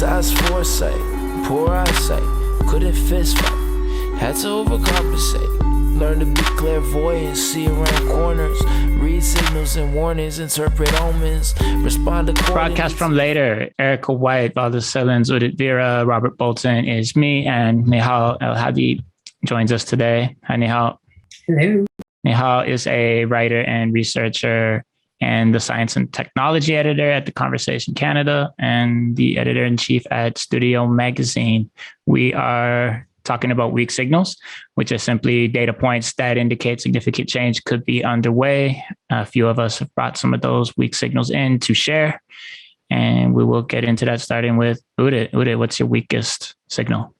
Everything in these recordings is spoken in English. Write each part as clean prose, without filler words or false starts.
Exercise foresight, poor eyesight, couldn't fist fight, had to overcompensate. Learn to be clairvoyant, see around corners, read signals and warnings, interpret omens, respond to broadcast from later. Erica White, Valdes Sellens, Udit Vera, Robert Bolton is me, and Nehal El-Hadi joins us today. Hi, Nehal. Hello. Nehal is a writer and researcher and the science and technology editor at The Conversation Canada and the editor-in-chief at Studio Magazine. We are talking about weak signals, which are simply data points that indicate significant change could be underway. A few of us have brought some of those weak signals in to share, and we will get into that starting with Udit. Udit, what's your weakest signal?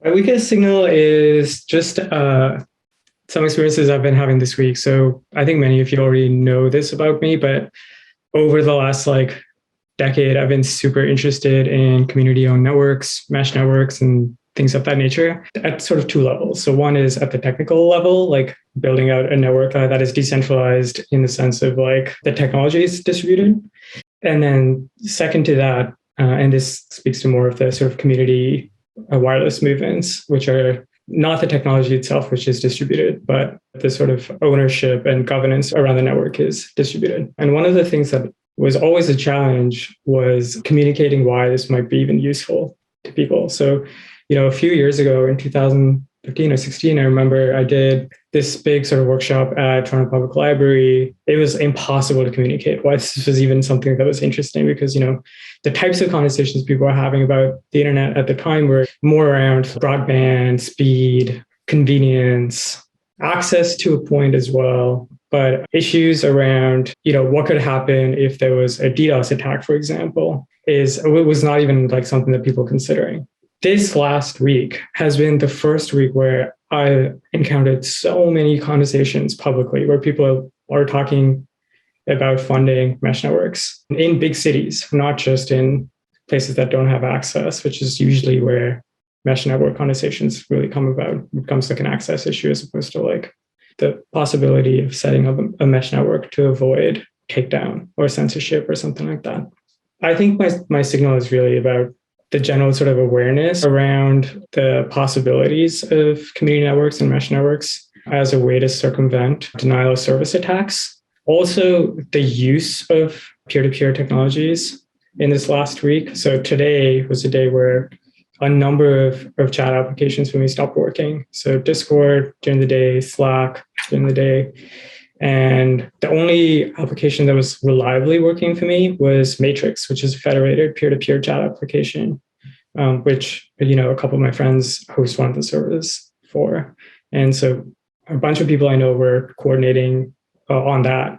My weakest signal is just some experiences I've been having this week. So I think many of you already know this about me, but over the last decade, I've been super interested in community-owned networks, mesh networks, and things of that nature at sort of two levels. So one is at the technical level, like building out a network that is decentralized in the sense of like the technology is distributed. And then second to that, and this speaks to more of the sort of community wireless movements, which are not the technology itself, which is distributed, but the sort of ownership and governance around the network is distributed. And one of the things that was always a challenge was communicating why this might be even useful to people. So a few years ago in 2015 or 16, I remember I did this big sort of workshop at Toronto Public Library. It was impossible to communicate why this was even something that was interesting because, the types of conversations people were having about the internet at the time were more around broadband, speed, convenience, access to a point as well, but issues around, what could happen if there was a DDoS attack, for example, it was not even like something that people were considering. This last week has been the first week where I encountered so many conversations publicly where people are talking about funding mesh networks in big cities, not just in places that don't have access, which is usually where mesh network conversations really come about. It becomes like an access issue as opposed to like the possibility of setting up a mesh network to avoid takedown or censorship or something like that. I think my signal is really about the general sort of awareness around the possibilities of community networks and mesh networks as a way to circumvent denial of service attacks. Also, the use of peer-to-peer technologies in this last week. So today was a day where a number of chat applications for me stopped working. So Discord during the day, Slack during the day. And the only application that was reliably working for me was Matrix, which is a federated peer-to-peer chat application, which, a couple of my friends host one of the servers for. And so a bunch of people I know were coordinating on that.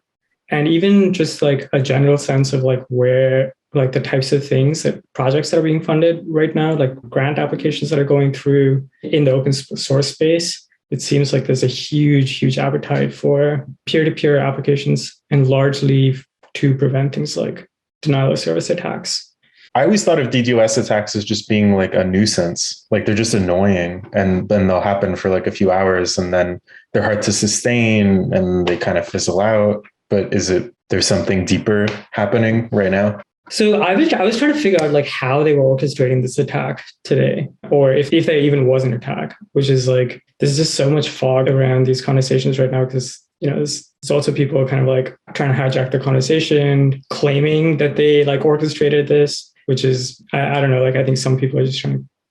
And even just like a general sense of like where, like the types of things that projects that are being funded right now, like grant applications that are going through in the open source space. It seems like there's a huge appetite for peer-to-peer applications and largely to prevent things like denial of service attacks. I always thought of DDoS attacks as just being like a nuisance, like they're just annoying and then they'll happen for like a few hours and then they're hard to sustain and they kind of fizzle out. But there's something deeper happening right now? So I was trying to figure out like how they were orchestrating this attack today, or if there even was an attack, which is like, there's just so much fog around these conversations right now because, there's also people kind of like trying to hijack the conversation, claiming that they like orchestrated this, which is, I don't know, like I think some people are just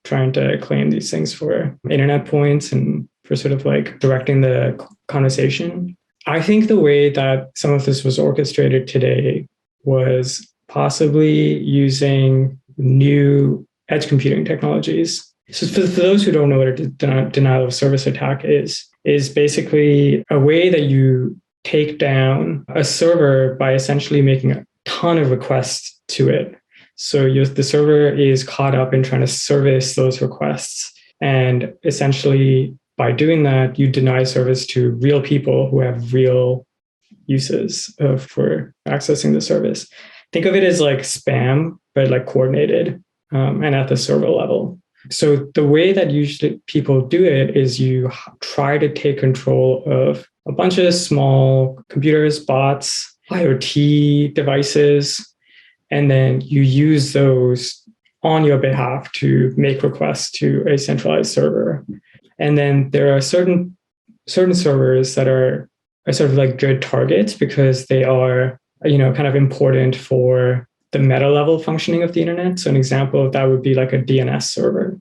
trying to claim these things for internet points and for sort of like directing the conversation. I think the way that some of this was orchestrated today was possibly using new edge computing technologies. So for those who don't know what a denial of service attack is basically a way that you take down a server by essentially making a ton of requests to it. So the server is caught up in trying to service those requests. And essentially by doing that, you deny service to real people who have real uses for accessing the service. Think of it as like spam, but like coordinated and at the server level. So the way that usually people do it is you try to take control of a bunch of small computers, bots, IoT devices, and then you use those on your behalf to make requests to a centralized server. And then there are certain servers that are sort of like good targets because they are, kind of important for the meta level functioning of the internet. So an example of that would be like a DNS server,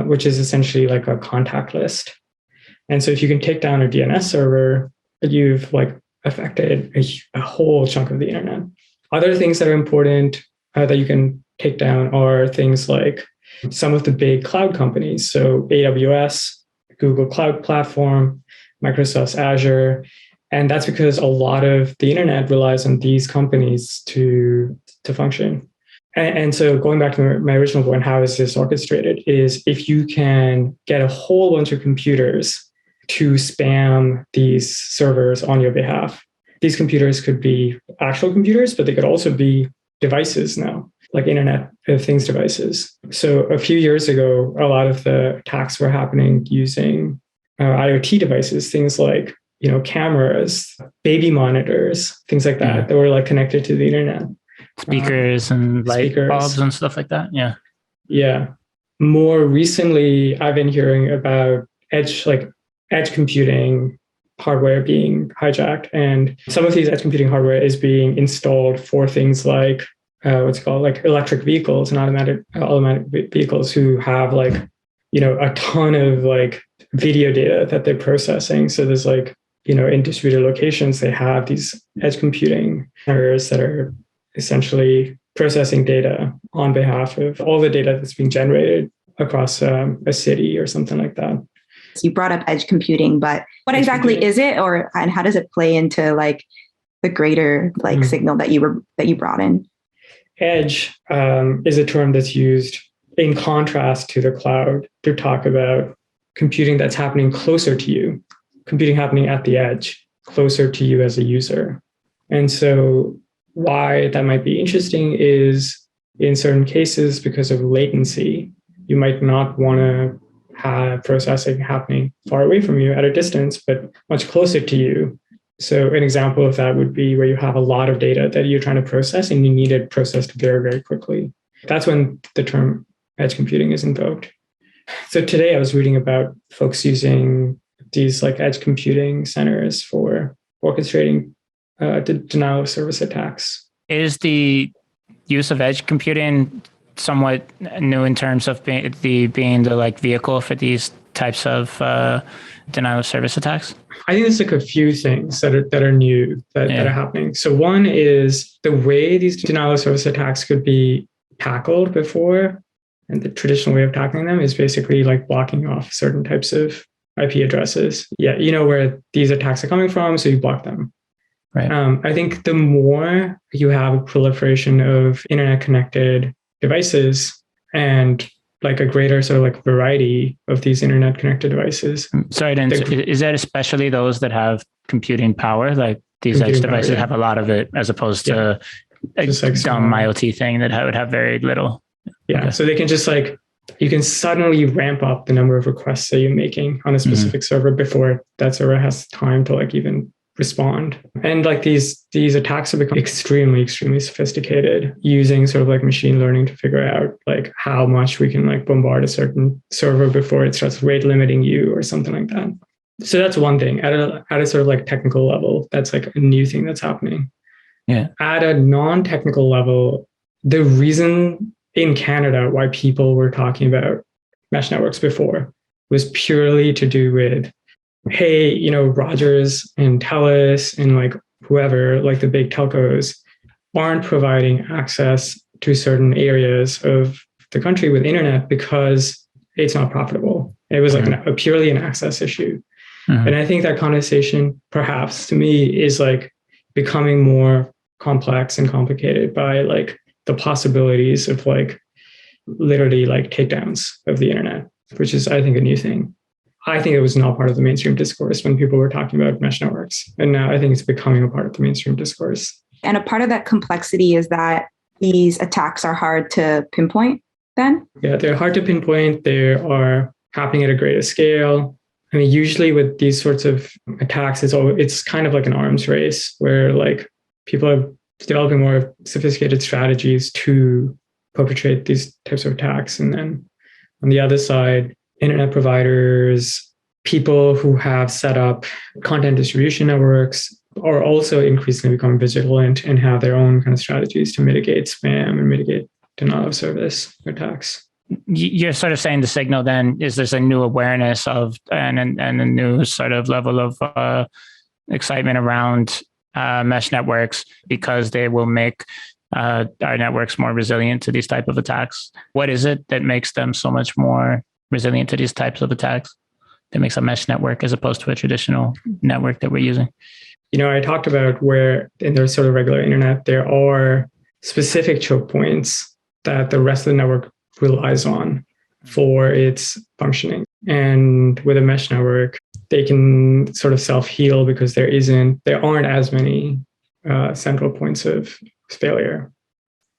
which is essentially like a contact list. And so if you can take down a DNS server, you've like affected a whole chunk of the internet. Other things that are important that you can take down are things like some of the big cloud companies. So AWS, Google Cloud Platform, Microsoft's Azure. And that's because a lot of the internet relies on these companies to function. And so going back to my original point, how is this orchestrated, is if you can get a whole bunch of computers to spam these servers on your behalf. These computers could be actual computers, but they could also be devices now, like Internet of Things devices. So a few years ago, a lot of the attacks were happening using IoT devices, things like cameras, baby monitors, things like that, that were like connected to the internet. Speakers and light bulbs and stuff like that. Yeah. Yeah. More recently, I've been hearing about edge computing hardware being hijacked. And some of these edge computing hardware is being installed for things like like electric vehicles and automatic vehicles who have a ton of like video data that they're processing. So there's in distributed locations, they have these edge computing centers that are essentially processing data on behalf of all the data that's being generated across a city or something like that. So you brought up edge computing, but what exactly is it, and how does it play into like the greater signal that you brought in? Edge is a term that's used in contrast to the cloud to talk about computing that's happening closer to you, computing happening at the edge, closer to you as a user. And so why that might be interesting is in certain cases, because of latency, you might not want to have processing happening far away from you at a distance, but much closer to you. So an example of that would be where you have a lot of data that you're trying to process and you need it processed very, very quickly. That's when the term edge computing is invoked. So today I was reading about folks using these edge computing centers for orchestrating denial of service attacks. Is the use of edge computing somewhat new in terms of being the vehicle for these types of denial of service attacks? I think there's a few things that are new that are happening. So one is the way these denial of service attacks could be tackled before, and the traditional way of tackling them is basically blocking off certain types of IP addresses. Yeah, where these attacks are coming from, so you block them. Right. I think the more you have a proliferation of internet connected devices and a greater sort of variety of these internet connected devices. Sorry, is that especially those that have computing power? Like these edge devices have a lot of it, as opposed to a dumb IoT thing that would have very little. Yeah. Okay. So they can just you can suddenly ramp up the number of requests that you're making on a specific server before that server has time to even respond. And these attacks have become extremely, extremely sophisticated, using sort of machine learning to figure out how much we can bombard a certain server before it starts rate limiting you or something like that. So that's one thing at a sort of technical level. That's a new thing that's happening. Yeah. At a non-technical level, the reason in Canada why people were talking about mesh networks before was purely to do with, hey, Rogers and TELUS and whoever, the big telcos, aren't providing access to certain areas of the country with internet because it's not profitable. It was purely an access issue. And I think that conversation, perhaps to me, is becoming more complex and complicated by the possibilities of literally takedowns of the internet, which is, I think, a new thing. I think it was not part of the mainstream discourse when people were talking about mesh networks. And now I think it's becoming a part of the mainstream discourse. And a part of that complexity is that these attacks are hard to pinpoint then? Yeah, they're hard to pinpoint. They are happening at a greater scale. I mean, usually with these sorts of attacks, it's kind of like an arms race where people are developing more sophisticated strategies to perpetrate these types of attacks. And then on the other side, internet providers, people who have set up content distribution networks are also increasingly becoming vigilant and have their own kind of strategies to mitigate spam and mitigate denial of service attacks. You're sort of saying the signal then is there's a new awareness of and a new sort of level of excitement around mesh networks because they will make our networks more resilient to these type of attacks. What is it that makes them so much more resilient to these types of attacks that makes a mesh network as opposed to a traditional network that we're using? I talked about where in the sort of regular internet, there are specific choke points that the rest of the network relies on for its functioning. And with a mesh network, they can sort of self-heal because there aren't as many central points of failure.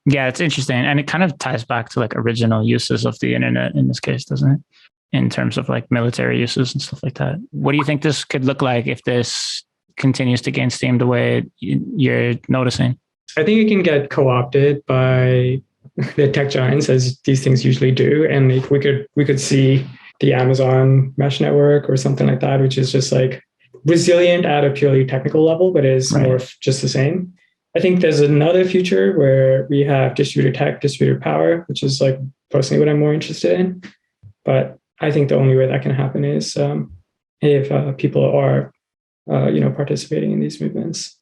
Yeah, it's interesting. And it kind of ties back to like original uses of the internet in this case, doesn't it? In terms of like military uses and stuff like that. What do you think this could look like if this continues to gain steam the way you're noticing? I think it can get co-opted by the tech giants, as these things usually do. And if we could see the Amazon mesh network or something like that, which is just like resilient at a purely technical level, but is more just the same. I think there's another future where we have distributed tech, distributed power, which is like personally what I'm more interested in. But I think the only way that can happen is if people are, participating in these movements.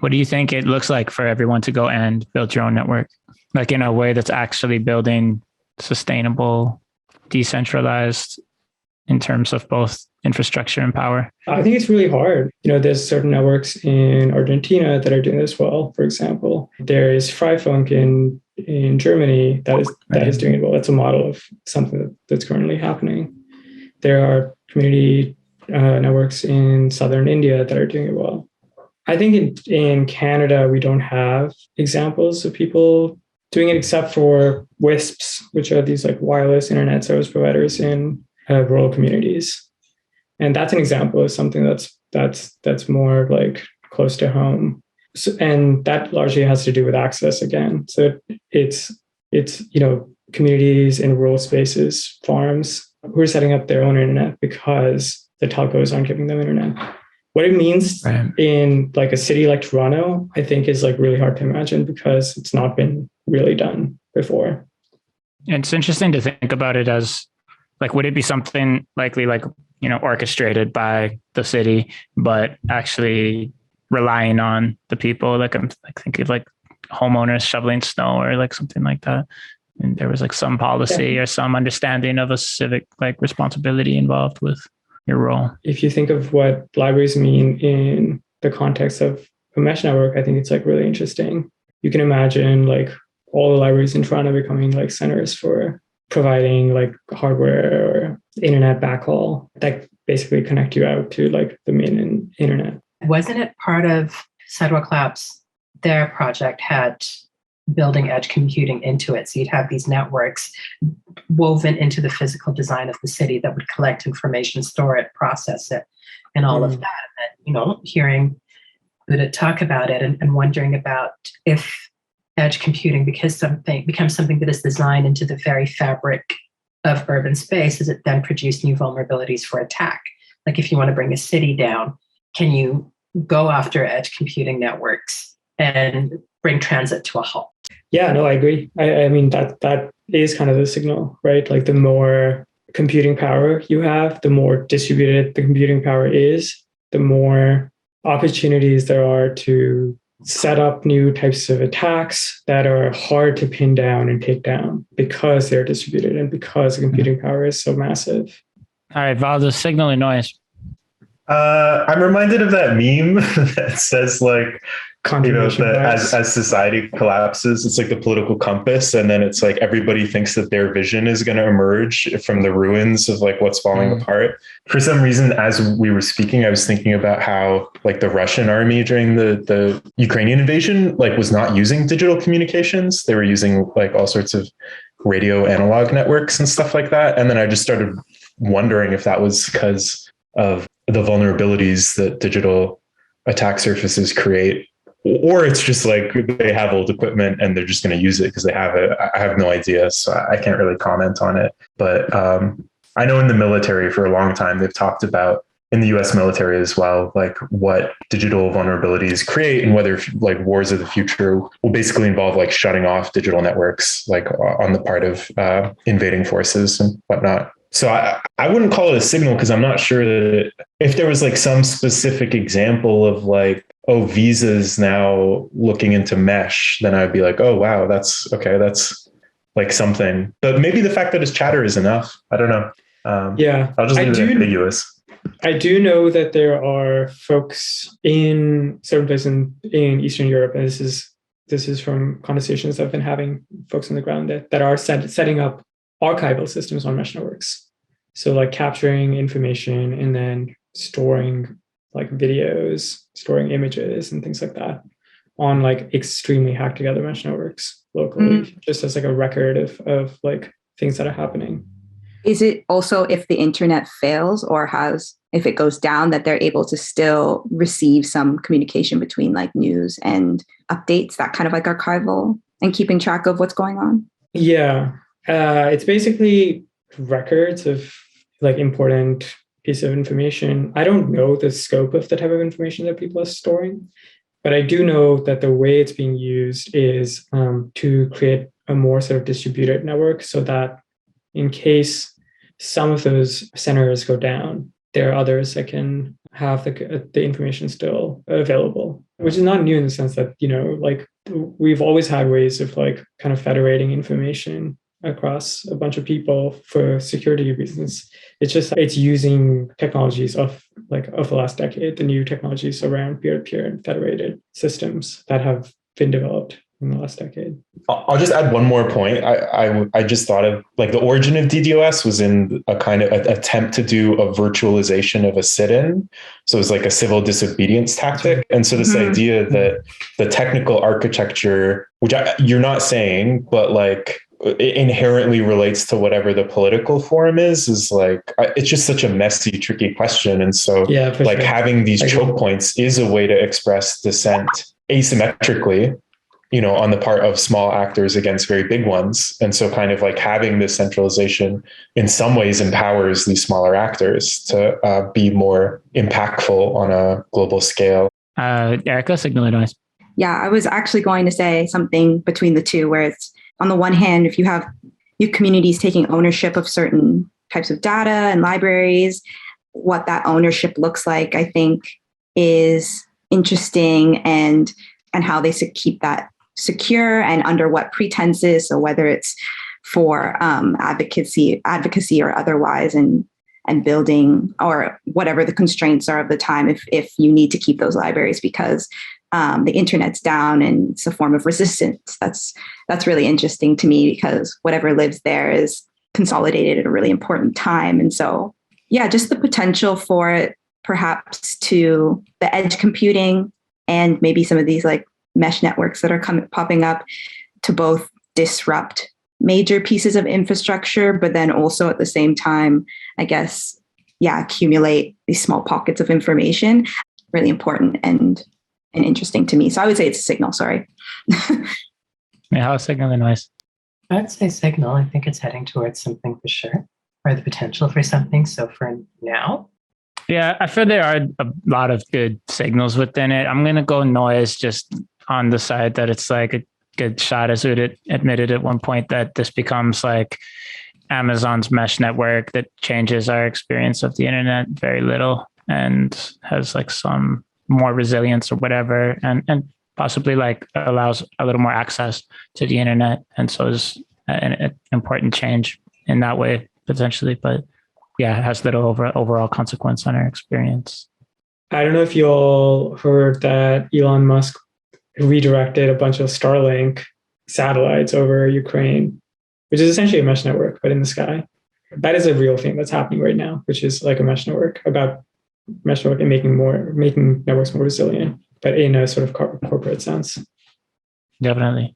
What do you think it looks like for everyone to go and build your own network? Like in a way that's actually building sustainable, decentralized in terms of both infrastructure and power? I think it's really hard. There's certain networks in Argentina that are doing this well, for example. There is Freifunk in Germany that is doing it well. It's a model of something that's currently happening. There are community networks in southern India that are doing it well. I think in Canada, we don't have examples of people doing it except for WISPs, which are these like wireless internet service providers in rural communities. And that's an example of something that's more like close to home. So, and that largely has to do with access again. So it's communities in rural spaces, farms who are setting up their own internet because the telcos aren't giving them internet. What it means in like a city like Toronto, I think is like really hard to imagine because it's not been really done before. It's interesting to think about it as like, would it be something likely like, orchestrated by the city, but actually relying on the people? Like I'm thinking of like homeowners shoveling snow or like something like that. And there was like some policy or some understanding of a civic like responsibility involved with your role. If you think of what libraries mean in the context of a mesh network, I think it's like really interesting. You can imagine like all the libraries in Toronto becoming like centers for providing like hardware or internet backhaul that basically connect you out to like the main internet. Wasn't it part of Sidewalk Labs? Their project had building edge computing into it. So you'd have these networks woven into the physical design of the city that would collect information, store it, process it, and all of that. And hearing Buddha talk about it and wondering about if edge computing becomes something that is designed into the very fabric of urban space, does it then produce new vulnerabilities for attack? Like if you want to bring a city down, can you go after edge computing networks and bring transit to a halt? Yeah, no, I agree. I mean, that is kind of the signal, right? Like the more computing power you have, the more distributed the computing power is, the more opportunities there are to set up new types of attacks that are hard to pin down and take down because they're distributed and because the computing power is so massive. All right, Val, the signal and noise. I'm reminded of that meme that says like, as society collapses, it's like the political compass. And then it's like everybody thinks that their vision is going to emerge from the ruins of like what's falling apart. For some reason, as we were speaking, I was thinking about how like the Russian army during the Ukrainian invasion, like was not using digital communications. They were using like all sorts of radio analog networks and stuff like that. And then I just started wondering if that was because of the vulnerabilities that digital attack surfaces create or it's just like they have old equipment and they're just going to use it because they have it. I have no idea, so I can't really comment on it. But I know in the military for a long time, they've talked about, in the US military as well, like what digital vulnerabilities create and whether like wars of the future will basically involve like shutting off digital networks, like on the part of invading forces and whatnot. So I wouldn't call it a signal because I'm not sure that if there was like some specific example of like, oh, Visa's now looking into mesh, then I'd be like, oh, wow, that's okay. That's like something. But maybe the fact that it's chatter is enough. I don't know. Yeah, I'll just leave it ambiguous. I do know that there are folks in certain places in Eastern Europe, and this is from conversations I've been having, folks on the ground that are setting up archival systems on mesh networks. So like capturing information and then storing like videos, storing images and things like that on like extremely hacked together mesh networks locally, just as like a record of like things that are happening. Is it also if the internet fails or if it goes down, that they're able to still receive some communication between like news and updates, that kind of like archival and keeping track of what's going on? Yeah. It's basically records of like important piece of information. I don't know the scope of the type of information that people are storing, but I do know that the way it's being used is to create a more sort of distributed network so that in case some of those centers go down, there are others that can have the information still available, which is not new in the sense that, like we've always had ways of like kind of federating information across a bunch of people for security reasons. It's just, it's using technologies of the last decade, the new technologies around peer-to-peer and federated systems that have been developed in the last decade. I'll just add one more point. I just thought of like the origin of DDoS was in a kind of attempt to do a virtualization of a sit-in. So it was like a civil disobedience tactic. And so this idea that the technical architecture, which you're not saying, but like it inherently relates to whatever the political forum is like, it's just such a messy, tricky question. And so having these choke points is a way to express dissent asymmetrically, on the part of small actors against very big ones. And so kind of like having this centralization in some ways empowers these smaller actors to be more impactful on a global scale. Erica, signal advice. Yeah, I was actually going to say something between the two, where it's on the one hand, if you have communities taking ownership of certain types of data and libraries, what that ownership looks like, I think is interesting, and how they keep that secure and under what pretenses. So whether it's for advocacy or otherwise, and building, or whatever the constraints are of the time, if you need to keep those libraries because the internet's down and it's a form of resistance. That's really interesting to me, because whatever lives there is consolidated at a really important time. And so, yeah, just the potential for it perhaps to the edge computing and maybe some of these like mesh networks that are popping up to both disrupt major pieces of infrastructure, but then also at the same time, I guess, accumulate these small pockets of information. Really important and interesting to me. So I would say it's a signal, sorry. How signal and noise? I'd say signal. I think it's heading towards something for sure, or the potential for something. So for now. Yeah, I feel there are a lot of good signals within it. I'm going to go noise just on the side that it's like a good shot, as Udit admitted at one point, that this becomes like Amazon's mesh network that changes our experience of the internet very little and has like some more resilience or whatever, and possibly like allows a little more access to the internet. And so is an important change in that way, potentially. But yeah, it has little overall consequence on our experience. I don't know if you all heard that Elon Musk redirected a bunch of Starlink satellites over Ukraine, which is essentially a mesh network, but in the sky. That is a real thing that's happening right now, which is like a mesh network about mesh network and making networks more resilient, but in a sort of corporate sense. Definitely.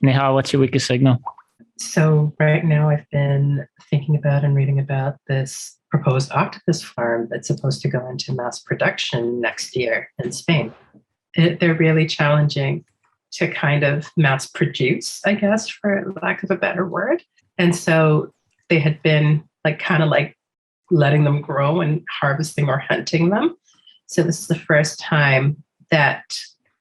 Nehal, what's your weakest signal? So right now I've been thinking about and reading about this proposed octopus farm that's supposed to go into mass production next year in Spain. They're really challenging to kind of mass produce, I guess, for lack of a better word. And so they had been like kind of like letting them grow and harvesting or hunting them. So this is the first time that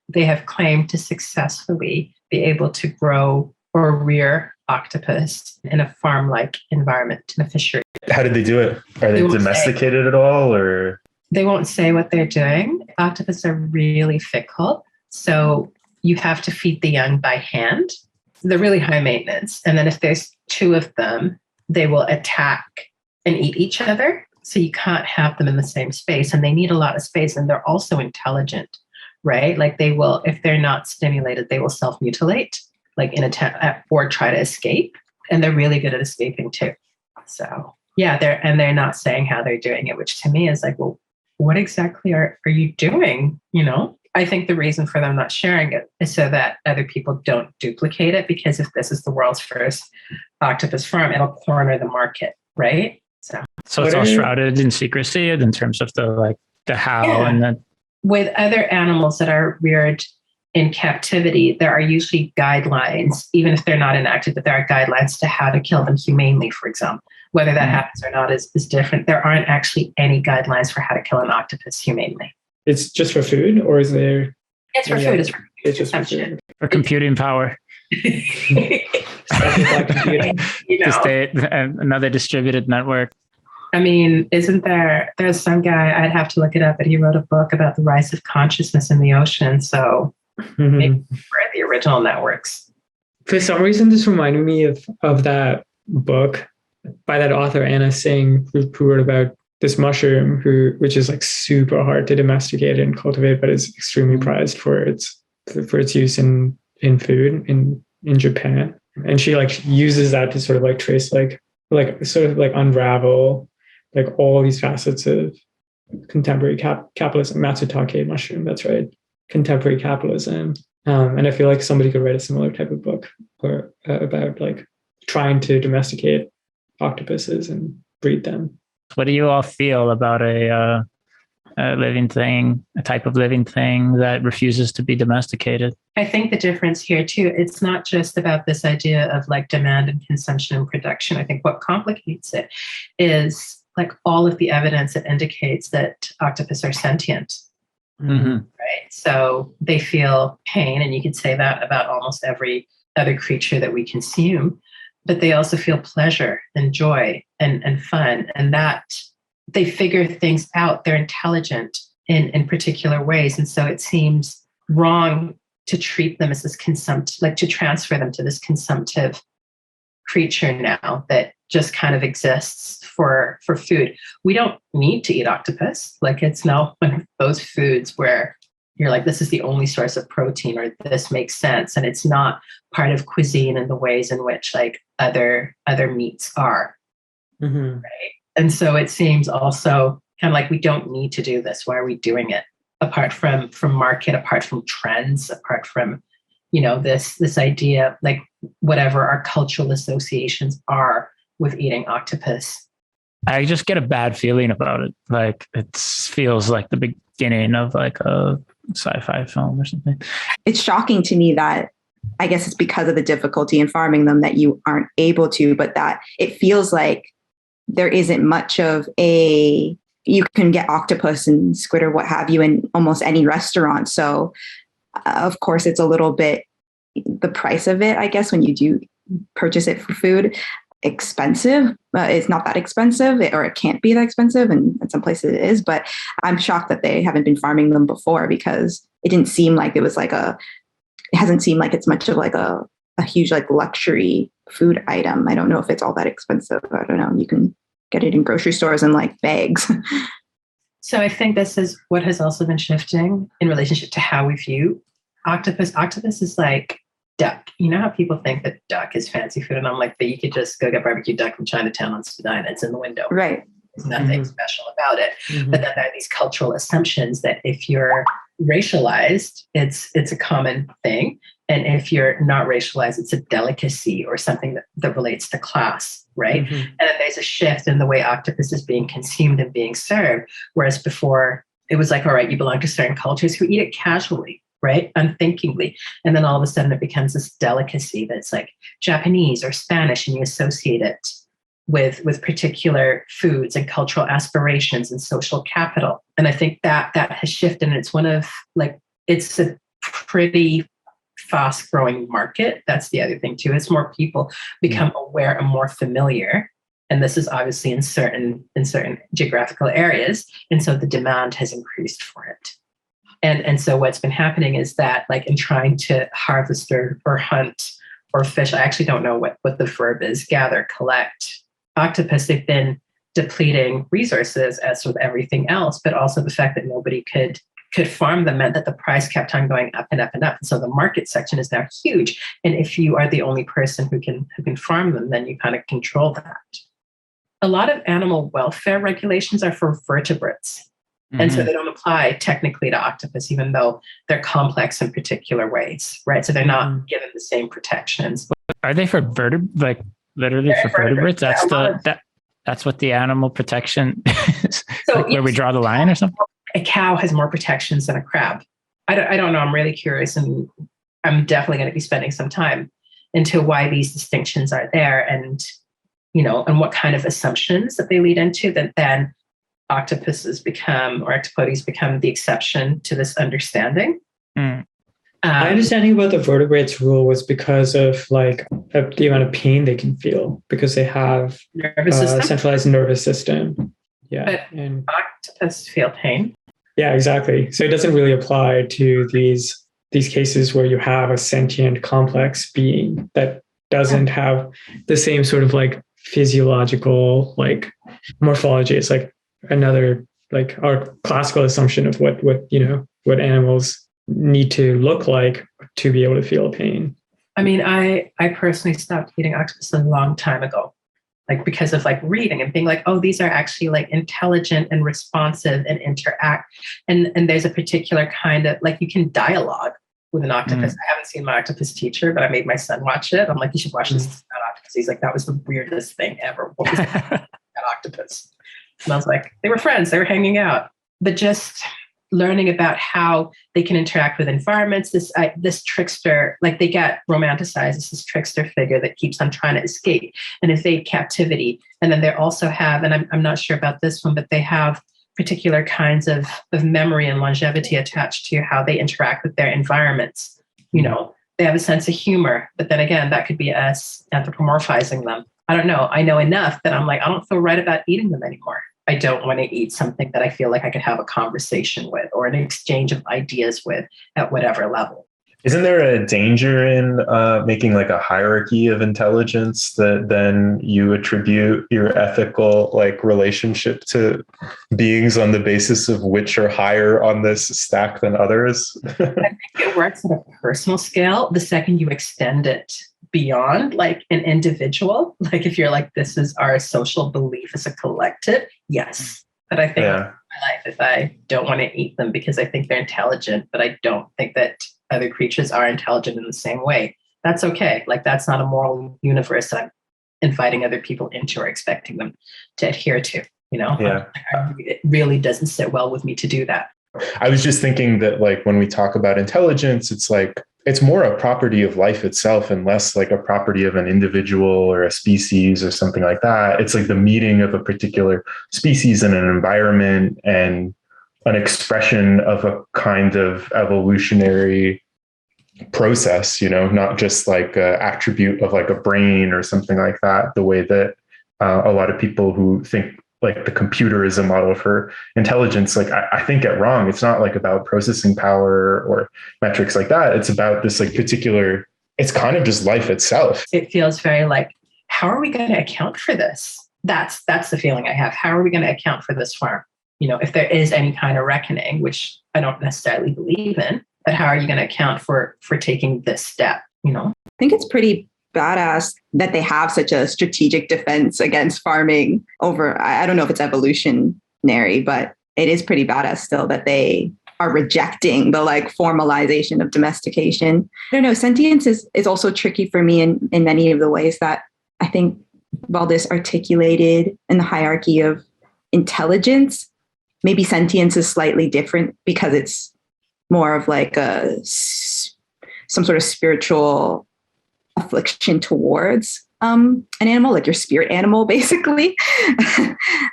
they have claimed to successfully be able to grow or rear octopus in a farm-like environment, in a fishery. How did they do it? Are they domesticated at all, or? They won't say what they're doing. Octopus are really fickle. So you have to feed the young by hand. They're really high maintenance. And then if there's two of them, they will attack and eat each other. So you can't have them in the same space. And they need a lot of space. And they're also intelligent, right? Like they will, if they're not stimulated, they will self-mutilate, like in attempt or try to escape. And they're really good at escaping too. So yeah, they're not saying how they're doing it, which to me is like, well, what exactly are you doing? You know, I think the reason for them not sharing it is so that other people don't duplicate it, because if this is the world's first octopus farm, it'll corner the market, right? So it's all shrouded in secrecy in terms of the how. Yeah. And then with other animals that are reared in captivity, there are usually guidelines, even if they're not enacted, but there are guidelines to how to kill them humanely, for example. Whether that happens or not is different. There aren't actually any guidelines for how to kill an octopus humanely. It's just for food, or is there? It's for food. It's just for food. For computing power. Just another distributed network. I mean, isn't there's some guy, I'd have to look it up, but he wrote a book about the rise of consciousness in the ocean. So maybe we're the original networks. For some reason, this reminded me of that book by that author, Anna Singh, who wrote about this mushroom, which is like super hard to domesticate and cultivate, but is extremely prized for its use in food in Japan. And she like uses that to sort of like trace like unravel like all these facets of contemporary capitalism. Matsutake mushroom, that's right, contemporary capitalism. And I feel like somebody could write a similar type of book or about like trying to domesticate octopuses and breed them. What do you all feel about a living thing, a type of living thing that refuses to be domesticated? I think the difference here too, it's not just about this idea of like demand and consumption and production. I think what complicates it is like all of the evidence that indicates that octopus are sentient. Right? So they feel pain, and you could say that about almost every other creature that we consume, but they also feel pleasure and joy and fun, and that they figure things out. They're intelligent in particular ways. And so it seems wrong to treat them as this to transfer them to this consumptive creature now that just kind of exists for food. We don't need to eat octopus. Like it's now one of those foods where you're like, this is the only source of protein, or this makes sense. And it's not part of cuisine in the ways in which like other meats are. Right. And so it seems also kind of like we don't need to do this. Why are we doing it? Apart from market, apart from trends, apart from, this idea, like whatever our cultural associations are with eating octopus. I just get a bad feeling about it. Like it feels like the beginning of like a sci-fi film or something. It's shocking to me that I guess it's because of the difficulty in farming them that you aren't able to, but that it feels like there isn't much of you can get octopus and squid or what have you in almost any restaurant. So of course it's a little bit, the price of it, I guess, when you do purchase it for food, expensive. It's not that expensive, or it can't be that expensive. And in some places it is, but I'm shocked that they haven't been farming them before, because it didn't seem like it was like it hasn't seemed like it's much of like a huge like luxury food item. I don't know if it's all that expensive. I don't know. You can get it in grocery stores in like bags. So I think this is what has also been shifting in relationship to how we view octopus. Octopus is like duck. You know how people think that duck is fancy food? And I'm like, but you could just go get barbecue duck from Chinatown on Spadina. It's in the window. Right. There's nothing special about it. But then there are these cultural assumptions that if you're racialized, it's a common thing. And if you're not racialized, it's a delicacy or something that relates to class, right? And then there's a shift in the way octopus is being consumed and being served. Whereas before, it was like, all right, you belong to certain cultures who eat it casually, right? Unthinkingly. And then all of a sudden it becomes this delicacy that's like Japanese or Spanish, and you associate it with particular foods and cultural aspirations and social capital. And I think that has shifted. And it's it's a pretty fast growing market. That's the other thing too. As more people become aware and more familiar, and this is obviously in certain geographical areas, and so the demand has increased for it. And so what's been happening is that, like, in trying to harvest or hunt or fish, I actually don't know what the verb is, gather, collect octopus, they've been depleting resources as with everything else, but also the fact that nobody could farm them meant that the price kept on going up and up and up. And so the market section is now huge. And if you are the only person who can farm them, then you kind of control that. A lot of animal welfare regulations are for vertebrates. Mm-hmm. And so they don't apply technically to octopus, even though they're complex in particular ways, right? So they're not given the same protections. Are they for vertebrates? Literally for vertebrates? That's what the animal protection is. So, like where we draw the line or something? A cow has more protections than a crab. I don't know. I'm really curious, and I'm definitely going to be spending some time into why these distinctions are there, and and what kind of assumptions that they lead into, that then octopuses become, or octopodes become, the exception to this understanding. My understanding about the vertebrates rule was because of the amount of pain they can feel because they have a centralized nervous system. Yeah, but octopus feel pain. Yeah, exactly. So it doesn't really apply to these cases where you have a sentient, complex being that doesn't have the same sort of physiological morphology. It's another our classical assumption of what animals need to look like to be able to feel pain. I mean, I personally stopped eating octopus a long time ago, because of reading and being oh, these are actually intelligent and responsive and interact. And there's a particular kind of you can dialogue with an octopus. I haven't seen my octopus teacher, but I made my son watch it. I'm you should watch this about octopus. He's that was the weirdest thing ever. What was that octopus? And I was they were friends, they were hanging out. But just learning about how they can interact with environments, this trickster, they get romanticized as this trickster figure that keeps on trying to escape and evade captivity. And then they also have, and I'm not sure about this one, but they have particular kinds of memory and longevity attached to how they interact with their environments. They have a sense of humor, but then again, that could be us anthropomorphizing them. I don't know. I know enough that I'm I don't feel right about eating them anymore. I don't want to eat something that I feel I could have a conversation with or an exchange of ideas with at whatever level. Isn't there a danger in making a hierarchy of intelligence that then you attribute your ethical relationship to beings on the basis of which are higher on this stack than others? I think it works at a personal scale. The second you extend it beyond an individual, if you're this is our social belief as a collective, yes. But I think in my life, if I don't want to eat them because I think they're intelligent, but I don't think that other creatures are intelligent in the same way, that's okay. That's not a moral universe that I'm inviting other people into or expecting them to adhere to, it really doesn't sit well with me to do that. I was just thinking that when we talk about intelligence, it's more a property of life itself and less a property of an individual or a species or something like that. It's the meeting of a particular species in an environment and an expression of a kind of evolutionary process, not just an attribute of a brain or something like that, the way that a lot of people who think the computer is a model for intelligence, I think it wrong. It's not about processing power or metrics like that. It's about this particular, it's kind of just life itself. It feels very how are we going to account for this? That's the feeling I have. How are we going to account for this farm? If there is any kind of reckoning, which I don't necessarily believe in, but how are you going to account for taking this step? I think it's pretty badass that they have such a strategic defense against farming over, I don't know if it's evolutionary, but it is pretty badass still that they are rejecting the formalization of domestication. I don't know, sentience is also tricky for me in many of the ways that I think Valdis articulated in the hierarchy of intelligence maybe sentience is slightly different because it's more of like some sort of spiritual affliction towards an animal, like your spirit animal, basically.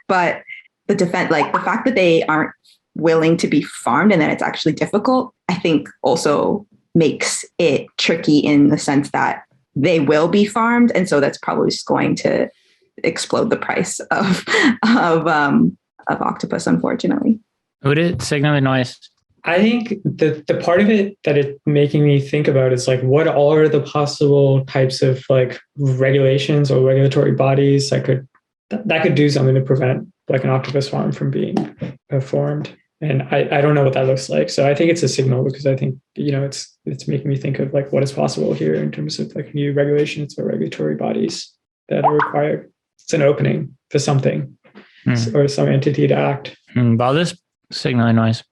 But the fact that they aren't willing to be farmed and that it's actually difficult, I think also makes it tricky in the sense that they will be farmed. And so that's probably just going to explode the price of octopus, unfortunately. Would it signal the noise? I think the part of it that it's making me think about is like, what are the possible types of like regulations or regulatory bodies that could do something to prevent like an octopus farm from being formed? And I don't know what that looks like. So I think it's a signal, because I think, it's making me think of like what is possible here in terms of like new regulations or regulatory bodies that are required. It's an opening to something or some entity to act. Baldus, signal and noise.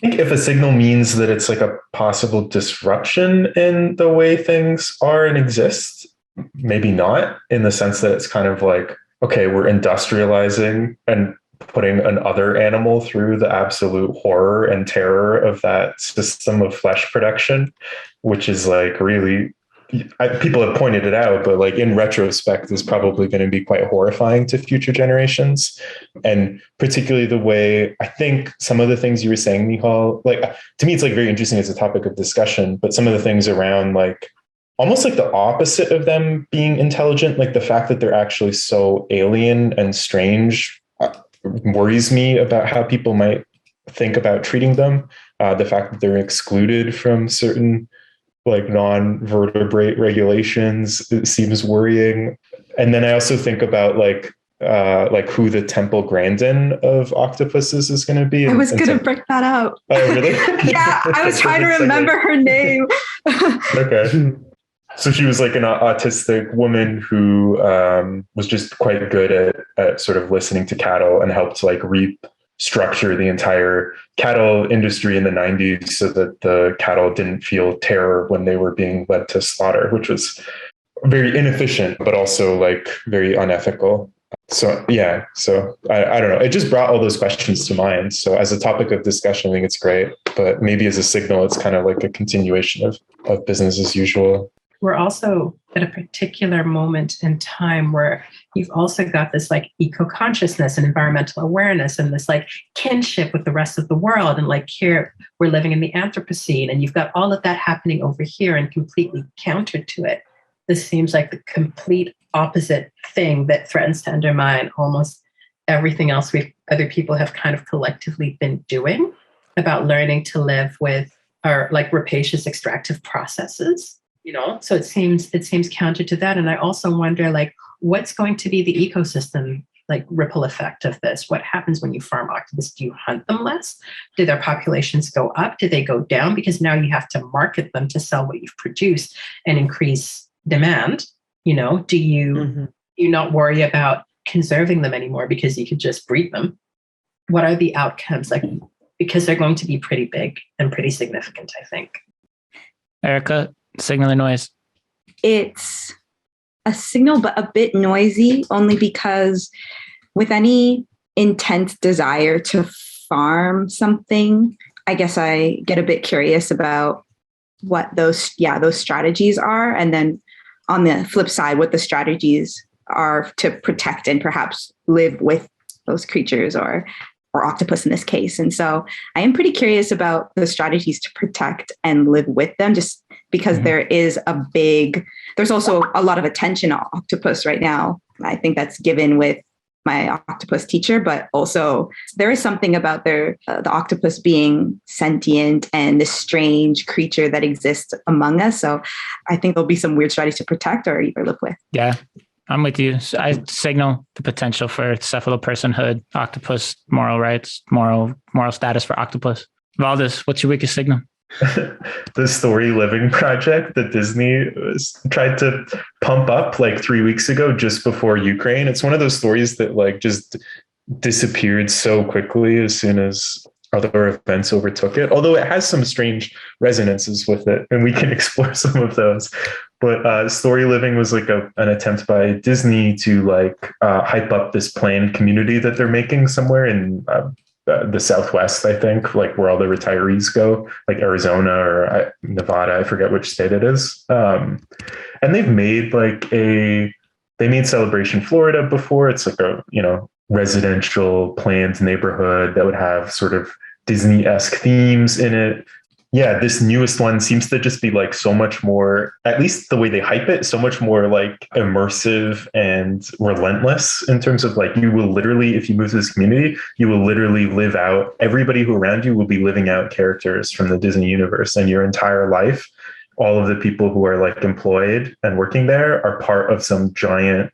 I think if a signal means that it's like a possible disruption in the way things are and exist, maybe not, in the sense that it's kind of like, okay, we're industrializing and putting another animal through the absolute horror and terror of that system of flesh production, which is like really, people have pointed it out, but like in retrospect is probably going to be quite horrifying to future generations. And particularly the way, I think some of the things you were saying, Nehal, like to me, it's like very interesting as a topic of discussion, but some of the things around like almost like the opposite of them being intelligent, like the fact that they're actually so alien and strange worries me about how people might think about treating them. The fact that they're excluded from certain like non-vertebrate regulations, it seems worrying. And then I also think about like who the temple grandin of octopuses is going to be. I was going to break that out. Oh, really? Yeah, I was trying to remember her name. Okay. So she was like an autistic woman who was just quite good at sort of listening to cattle and helped like restructure the entire cattle industry in the 90s so that the cattle didn't feel terror when they were being led to slaughter, which was very inefficient, but also like very unethical. So yeah, so I don't know. It just brought all those questions to mind. So as a topic of discussion, I think it's great, but maybe as a signal, it's kind of like a continuation of business as usual. We're also at a particular moment in time where you've also got this like eco-consciousness and environmental awareness and this like kinship with the rest of the world. And like here, we're living in the Anthropocene, and you've got all of that happening over here and completely counter to it. This seems like the complete opposite thing that threatens to undermine almost everything else other people have kind of collectively been doing about learning to live with our like rapacious extractive processes. So it seems counter to that. And I also wonder, like, what's going to be the ecosystem, like, ripple effect of this? What happens when you farm octopus? Do you hunt them less? Do their populations go up? Do they go down? Because now you have to market them to sell what you've produced and increase demand. Do you not worry about conserving them anymore because you could just breed them? What are the outcomes? Like, because they're going to be pretty big and pretty significant, I think. Erica, signal and noise. It's a signal, but a bit noisy, only because with any intense desire to farm something, I guess I get a bit curious about what those strategies are. And then on the flip side, what the strategies are to protect and perhaps live with those creatures or octopus in this case. And so I am pretty curious about the strategies to protect and live with them, just because there's also a lot of attention on octopus right now. I think that's given with my octopus teacher, but also there is something about the octopus being sentient and this strange creature that exists among us. So I think there'll be some weird strategies to protect or either live with. Yeah. I'm with you. I signal the potential for cephalopersonhood, octopus, moral rights, moral status for octopus. Valdez, what's your weakest signal? The Storyliving project that Disney tried to pump up like 3 weeks ago, just before Ukraine. It's one of those stories that like just disappeared so quickly as soon as other events overtook it, although it has some strange resonances with it, and we can explore some of those. But Storyliving was like an attempt by Disney to like hype up this planned community that they're making somewhere in the Southwest, I think, like where all the retirees go, like Arizona or Nevada, I forget which state it is. And they've made they made Celebration Florida before. It's like a, residential planned neighborhood that would have sort of Disney-esque themes in it. Yeah, this newest one seems to just be like so much more, at least the way they hype it, so much more like immersive and relentless in terms of like, you will literally, if you move to this community, you will literally live out, everybody who around you will be living out characters from the Disney universe, and your entire life, all of the people who are like employed and working there are part of some giant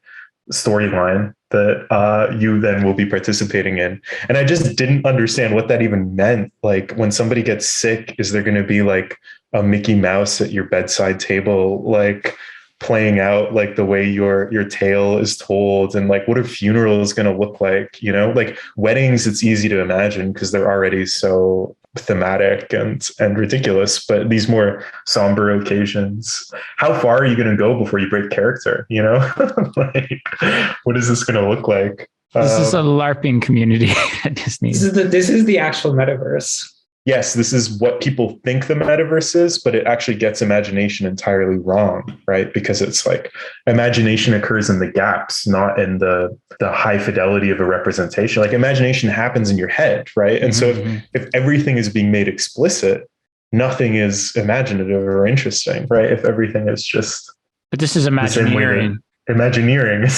storyline that you then will be participating in. And I just didn't understand what that even meant. Like, when somebody gets sick, is there going to be like a Mickey Mouse at your bedside table, like playing out like the way your tale is told? And like, what are funerals going to look like? Like weddings, it's easy to imagine because they're already so thematic and ridiculous, but these more somber occasions, how far are you going to go before you break character? Like, what is this going to look like? This is a LARPing community at Disney. This is the actual metaverse. Yes, this is what people think the metaverse is, but it actually gets imagination entirely wrong, right? Because it's like imagination occurs in the gaps, not in the high fidelity of a representation. Like imagination happens in your head, right? And so if everything is being made explicit, nothing is imaginative or interesting, right? If everything is just... But this is Imagineering. Imagineering.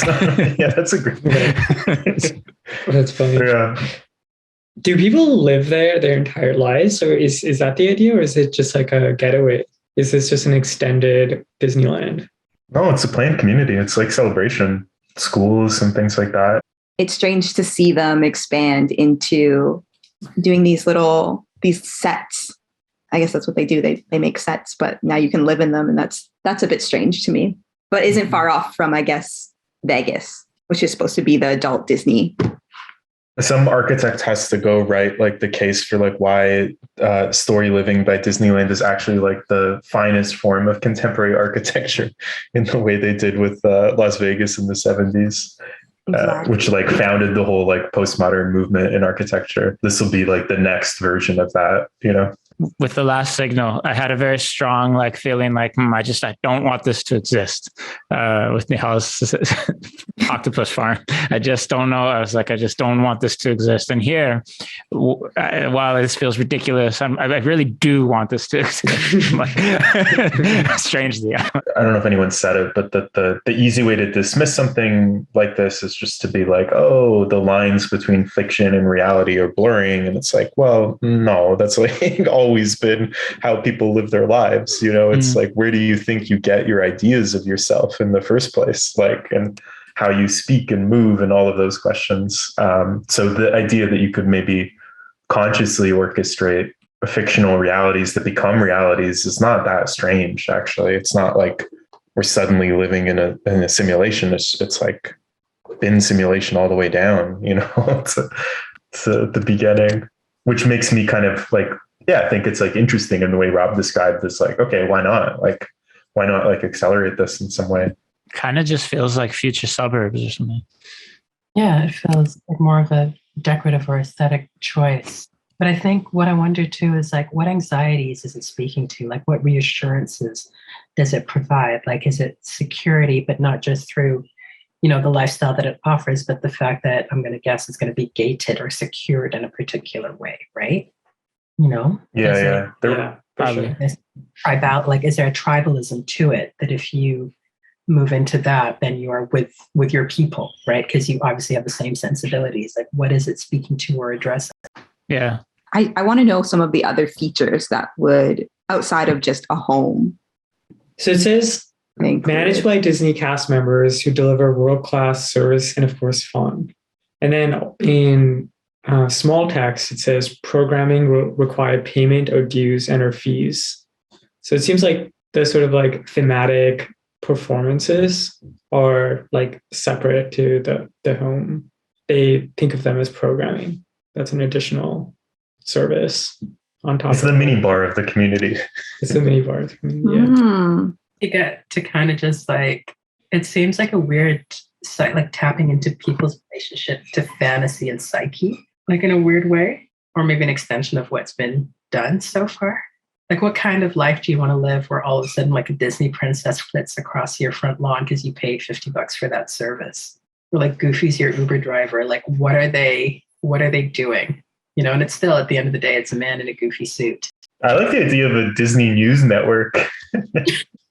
Yeah, that's a great way. That's funny. Yeah. Do people live there their entire lives, or is that the idea, or is it just like a getaway? Is this just an extended Disneyland? No, it's a planned community. It's like Celebration, schools and things like that. It's strange to see them expand into doing these sets. I guess that's what they do. They make sets, but now you can live in them, and that's a bit strange to me, but isn't far off from, I guess, Vegas, which is supposed to be the adult Disney. Some architect has to go write like the case for like why Storyliving by Disneyland is actually like the finest form of contemporary architecture in the way they did with Las Vegas in the 70s, exactly. Which like founded the whole like postmodern movement in architecture. This will be like the next version of that, With The Last Signal, I had a very strong like feeling like I don't want this to exist. With Nehal's Octopus Farm, I just don't know. I was like, I just don't want this to exist. And here, while this feels ridiculous, I really do want this to exist. Strangely, I don't know if anyone said it, but the easy way to dismiss something like this is just to be like, oh, the lines between fiction and reality are blurring, and it's like, well, no, that's like always been how people live their lives. It's like, where do you think you get your ideas of yourself in the first place? Like, and how you speak and move and all of those questions. So the idea that you could maybe consciously orchestrate fictional realities that become realities is not that strange, actually. It's not like we're suddenly living in a simulation. It's like been simulation all the way down, to the beginning, which makes me kind of like, I think it's like interesting in the way Rob described this, like, okay, why not like accelerate this in some way? Kind of just feels like future suburbs or something. Yeah, it feels like more of a decorative or aesthetic choice. But I think what I wonder too is like, what anxieties is it speaking to? Like, what reassurances does it provide? Like, is it security, but not just through, the lifestyle that it offers, but the fact that I'm going to guess it's going to be gated or secured in a particular way, right? Yeah. Probably. Like, is there a tribalism to it that if you move into that, then you are with your people, right? Because you obviously have the same sensibilities. Like, what is it speaking to or addressing? Yeah. I want to know some of the other features that would, outside of just a home. So it says, managed by Disney cast members who deliver world-class service and, of course, fun. And then in small text, it says programming will require payment of dues and or fees. So it seems like the sort of like thematic performances are like separate to the home. They think of them as programming. That's an additional service on top. It's the mini bar of the community. It's the mini bar of the community. Yeah. You get to kind of just like, it seems like a weird site, like tapping into people's relationship to fantasy and psyche like in a weird way, or maybe an extension of what's been done so far. Like, what kind of life do you want to live where all of a sudden, like a Disney princess flits across your front lawn because you paid $50 for that service? Or like Goofy's your Uber driver. Like, what are they doing? You know, and it's still, at the end of the day, it's a man in a goofy suit. I like the idea of a Disney news network.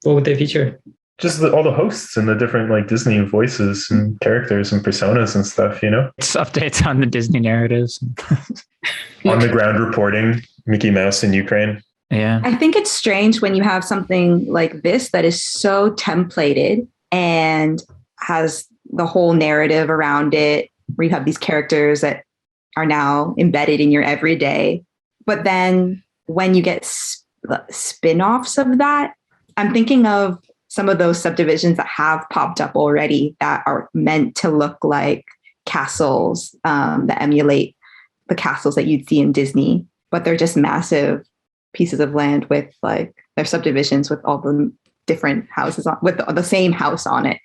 What would they feature? Just all the hosts and the different like Disney voices and characters and personas and stuff, you know? It's updates on the Disney narratives. On the ground reporting, Mickey Mouse in Ukraine. Yeah. I think it's strange when you have something like this that is so templated and has the whole narrative around it, where you have these characters that are now embedded in your everyday. But then when you get spin-offs of that, I'm thinking of some of those subdivisions that have popped up already that are meant to look like castles, that emulate the castles that you'd see in Disney, but they're just massive pieces of land with like their subdivisions with all the different houses on, with the same house on it,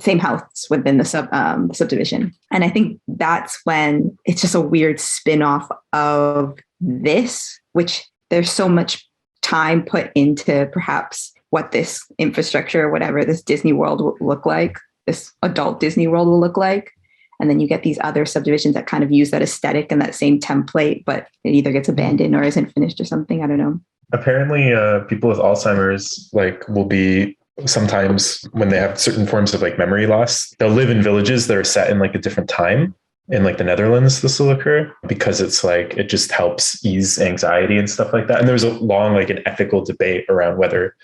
same house within the subdivision. And I think that's when it's just a weird spin-off of this, which there's so much time put into perhaps what this infrastructure or whatever this Disney World will look like, this adult Disney World will look like. And then you get these other subdivisions that kind of use that aesthetic and that same template, but it either gets abandoned or isn't finished or something. I don't know. Apparently, people with Alzheimer's like will be sometimes when they have certain forms of like memory loss, they'll live in villages that are set in like a different time. In like the Netherlands, this will occur because it's like, it just helps ease anxiety and stuff like that. And there's a long, like an ethical debate around whether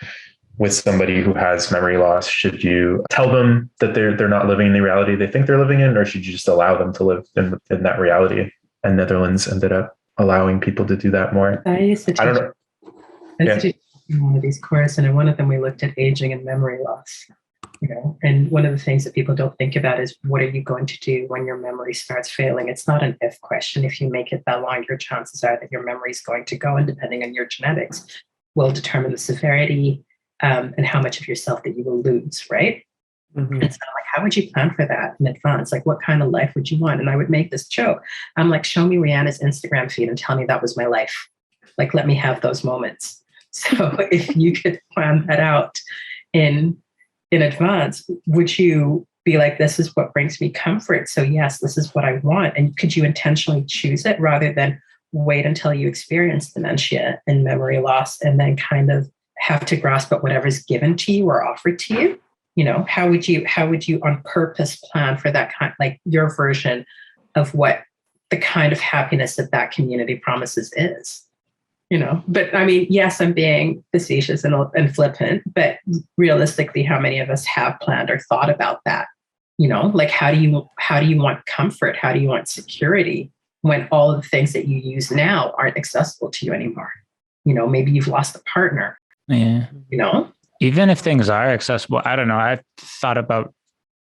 with somebody who has memory loss, should you tell them that they're not living in the reality they think they're living in, or should you just allow them to live in that reality? And Netherlands ended up allowing people to do that more. I used to don't know. teach one of these courses, and in one of them we looked at aging and memory loss. You know, and one of the things that people don't think about is, what are you going to do when your memory starts failing? It's not an if question. If you make it that long, your chances are that your memory is going to go, and depending on your genetics, will determine the severity and how much of yourself that you will lose, right? Mm-hmm. And so I'm like, how would you plan for that in advance? Like, what kind of life would you want? And I would make this joke. I'm like, show me Rihanna's Instagram feed and tell me that was my life. Like, let me have those moments. So if you could plan that out in advance, would you be like, this is what brings me comfort? So yes, this is what I want. And could you intentionally choose it rather than wait until you experience dementia and memory loss and then kind of have to grasp at whatever's given to you or offered to you? You know, how would you on purpose plan for that kind, like your version of what the kind of happiness that community promises is? You know, but I mean, yes, I'm being facetious and flippant, but realistically, how many of us have planned or thought about that? You know, like, how do you want comfort? How do you want security when all of the things that you use now aren't accessible to you anymore? You know, maybe you've lost a partner. Yeah. You know, even if things are accessible, I don't know. I've thought about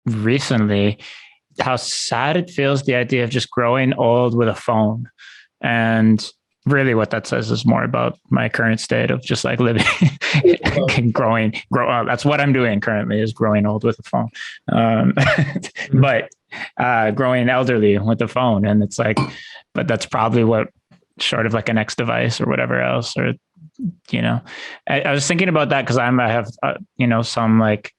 recently how sad it feels, the idea of just growing old with a phone. And really what that says is more about my current state of just like living and grow up. That's what I'm doing currently, is growing old with a phone. But growing elderly with a phone. And it's like, but that's probably what, short of like an X device or whatever else, or, you know, I was thinking about that because I have, some like,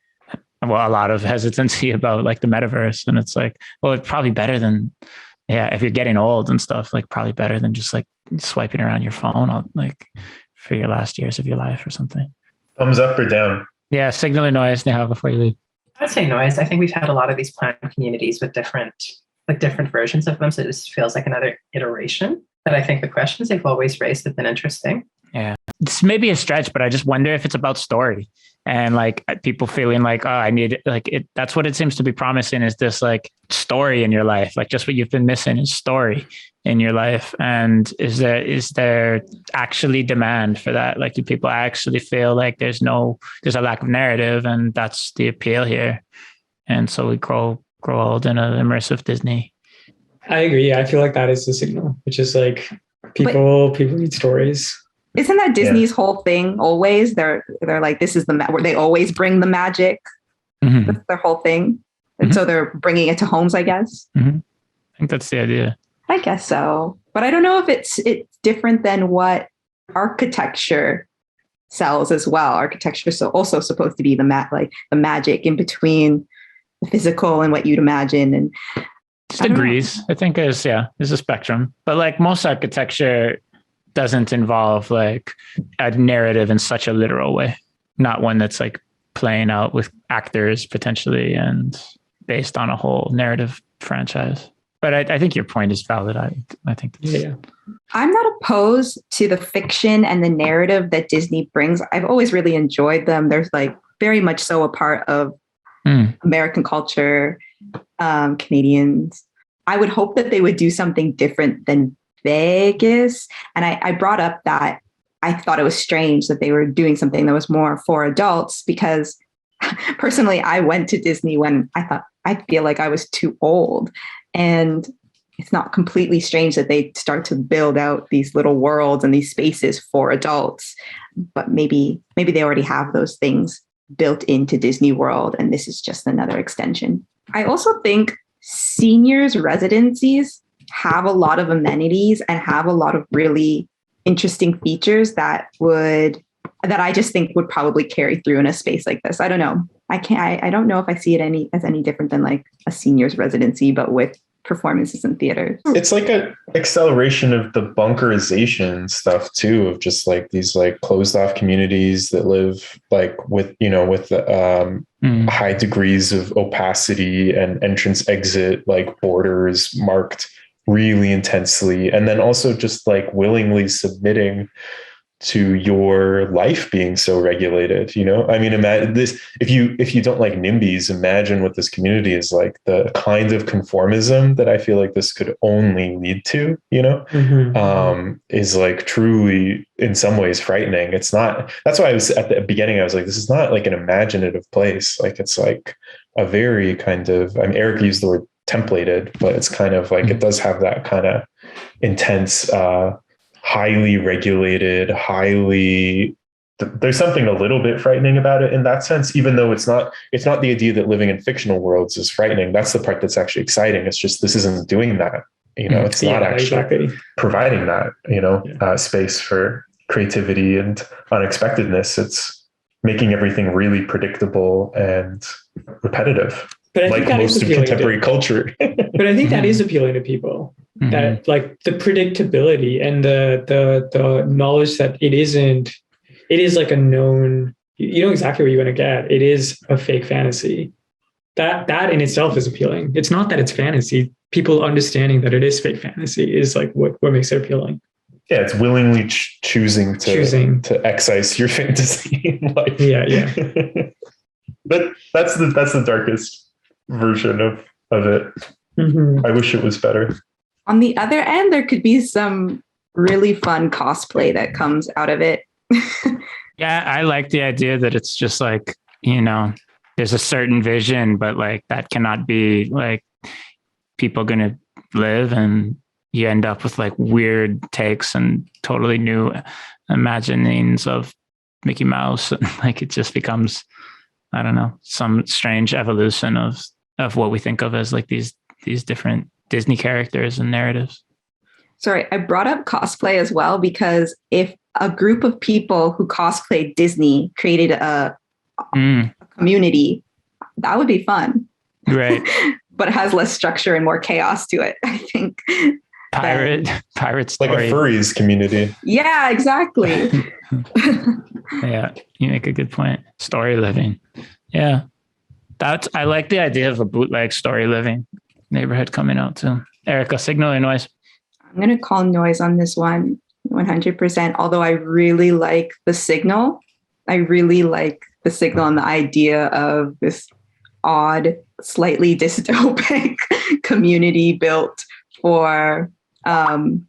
well, a lot of hesitancy about like the metaverse. And it's like, well, it's probably better than, if you're getting old and stuff, like probably better than just like swiping around your phone like for your last years of your life or something. Thumbs up or down? Yeah, signal or noise, Nehal, before you leave. I'd say noise. I think we've had a lot of these planned communities with different versions of them. So it just feels like another iteration. But I think the questions they've always raised have been interesting. Yeah. This may be a stretch, but I just wonder if it's about story and like people feeling like, oh, I need like it. That's what it seems to be promising, is this like story in your life, like just what you've been missing is story in your life. And is there actually demand for that? Like, do people actually feel like there's a lack of narrative, and that's the appeal here? And so we grow old in an immersive Disney. I agree. I feel like that is the signal, which is like people need stories. Isn't that Disney's whole thing always? They're like, this is where they always bring the magic. Mm-hmm. That's their whole thing. And so they're bringing it to homes, I guess. Mm-hmm. I think that's the idea. I guess so. But I don't know if it's different than what architecture sells as well. Architecture is also supposed to be the magic in between the physical and what you'd imagine. And degrees. I think there's a spectrum. But like most architecture doesn't involve like a narrative in such a literal way. Not one that's like playing out with actors potentially and based on a whole narrative franchise. But I think your point is valid. I think that's, I'm not opposed to the fiction and the narrative that Disney brings. I've always really enjoyed them. They're like very much so a part of American culture, Canadians. I would hope that they would do something different than Vegas. And I brought up that I thought it was strange that they were doing something that was more for adults, because personally, I went to Disney when I feel like I was too old. And it's not completely strange that they start to build out these little worlds and these spaces for adults. But maybe they already have those things built into Disney World, and this is just another extension. I also think seniors' residencies have a lot of amenities and have a lot of really interesting features that I just think would probably carry through in a space like this. I don't know. I don't know if I see it as any different than like a seniors residency, but with performances in theaters. It's like an acceleration of the bunkerization stuff too, of just like these like closed off communities that live like with high degrees of opacity and entrance exit like borders marked really intensely, and then also just like willingly submitting to your life being so regulated. I mean, imagine this, if you don't like NIMBYs, imagine what this community is like, the kind of conformism that I feel like this could only lead to, is like truly in some ways frightening. It's not, that's why I was at the beginning, I was like, this is not like an imaginative place. Like, it's like a very kind of, I mean, Eric used the word templated, but it's kind of like, it does have that kind of intense, highly regulated, there's something a little bit frightening about it in that sense, even though it's not the idea that living in fictional worlds is frightening. That's the part that's actually exciting. It's just, this isn't doing that. It's not actually providing that, space for creativity and unexpectedness. It's making everything really predictable and repetitive. But I like think most of contemporary culture. But I think that is appealing to people. That like the predictability and the knowledge that it is like a known, you know exactly what you're going to get. It is a fake fantasy. That in itself is appealing. It's not that it's fantasy. People understanding that it is fake fantasy is like what makes it appealing. Yeah, it's willingly choosing to excise your fantasy life. Yeah. But that's the darkest version of it. I wish it was better. On the other end, there could be some really fun cosplay that comes out of it. Yeah, I like the idea that it's just like, there's a certain vision, but like that cannot be like people going to live, and you end up with like weird takes and totally new imaginings of Mickey Mouse. And like it just becomes, I don't know, some strange evolution of what we think of as like these different Disney characters and narratives. Sorry, I brought up cosplay as well because if a group of people who cosplayed Disney created a community, that would be fun. Right. But it has less structure and more chaos to it, I think. Pirate story. Like a furries community. Yeah, exactly. Yeah, you make a good point. Storyliving. Yeah. I like the idea of a bootleg Storyliving neighborhood coming out too. Erica, signal or noise? I'm going to call noise on this one 100%. Although I really like the signal. I really like the signal and the idea of this odd, slightly dystopic community built for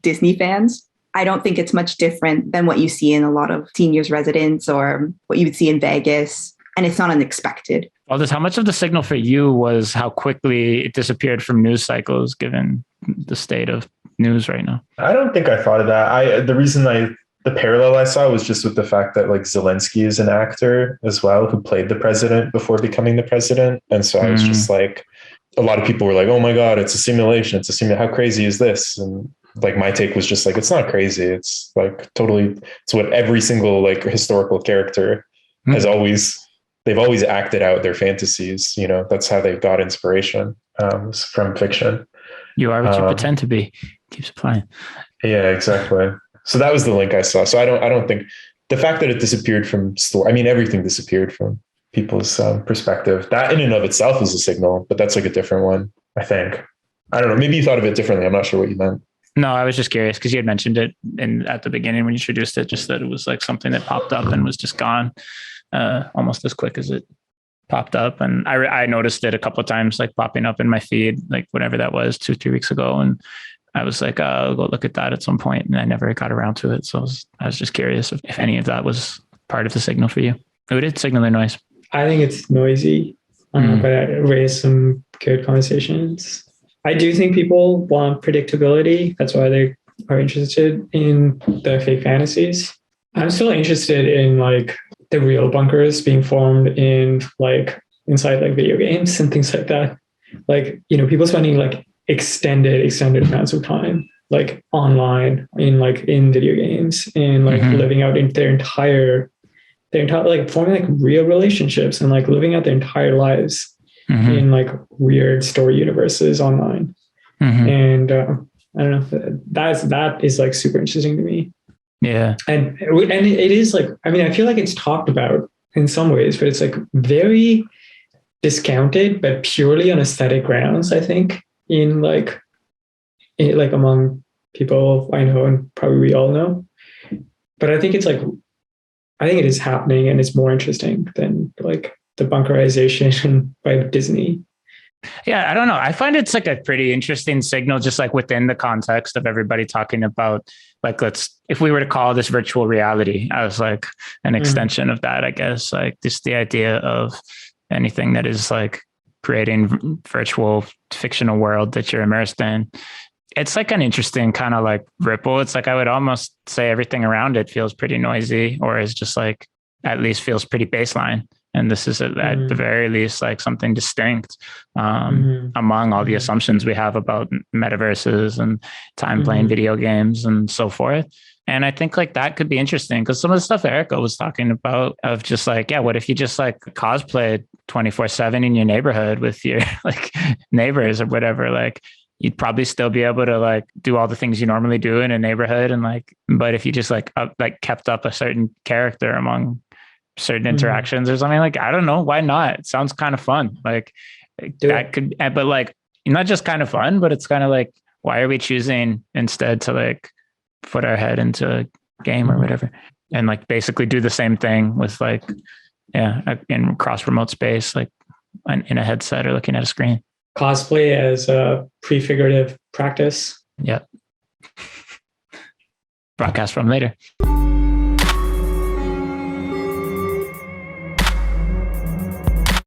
Disney fans. I don't think it's much different than what you see in a lot of seniors residents or what you would see in Vegas. And it's not unexpected. Well, how much of the signal for you was how quickly it disappeared from news cycles, given the state of news right now? I don't think I thought of that. The parallel I saw was just with the fact that like Zelensky is an actor as well, who played the president before becoming the president. And so I was just like, a lot of people were like, oh my God, it's a simulation. It's a simulation. How crazy is this? And like my take was just like, it's not crazy. It's like totally, it's what every single like historical character has they've always acted out their fantasies. You know, that's how they got inspiration from fiction. You are what you pretend to be. Keeps applying. Yeah, exactly. So that was the link I saw. So I don't think the fact that it disappeared from I mean, everything disappeared from people's perspective. That in and of itself is a signal, but that's like a different one, I think. I don't know. Maybe you thought of it differently. I'm not sure what you meant. No, I was just curious because you had mentioned it at the beginning when you introduced it, just that it was like something that popped up and was just gone almost as quick as it popped up. And I noticed it a couple of times, like popping up in my feed, like whatever that was 2-3 weeks ago. And I was like, I'll go look at that at some point, and I never got around to it. So I was just curious if any of that was part of the signal for you. Who did signal or noise? I think it's noisy, but it raised some good conversations. I do think people want predictability. That's why they are interested in the fake fantasies. I'm still interested in like the real bunkers being formed in like inside like video games and things like that. Like, you know, people spending like extended amounts of time like online in video games and like living out in their entire like forming like real relationships and like living out their entire lives in like weird story universes online. And I don't know, that is like super interesting to me. Yeah. And it is like, I mean, I feel like it's talked about in some ways, but it's like very discounted, but purely on aesthetic grounds, I think, in like among people I know and probably we all know. But I think it's like, I think it is happening and it's more interesting than like the bunkerization by Disney. Yeah, I don't know. I find it's like a pretty interesting signal, just like within the context of everybody talking about, like, if we were to call this virtual reality, I was like an extension of that, I guess, like just the idea of anything that is like creating virtual fictional world that you're immersed in. It's like an interesting kind of like ripple. It's like, I would almost say everything around it feels pretty noisy, or is just like, at least feels pretty baseline. And this is at the very least like something distinct among all the assumptions we have about metaverses and time playing video games and so forth. And I think like that could be interesting because some of the stuff Erica was talking about of just like, yeah, what if you just like cosplayed 24/7 in your neighborhood with your like neighbors or whatever, like you'd probably still be able to like do all the things you normally do in a neighborhood. And like, but if you just like kept up a certain character among certain interactions or something, like, I don't know, why not? It sounds kind of fun. Like that could, but like, not just kind of fun, but it's kind of like, why are we choosing instead to like put our head into a game or whatever and like basically do the same thing with like, yeah, in cross remote space, like in a headset or looking at a screen. Cosplay as a prefigurative practice. Yep. Broadcast from later.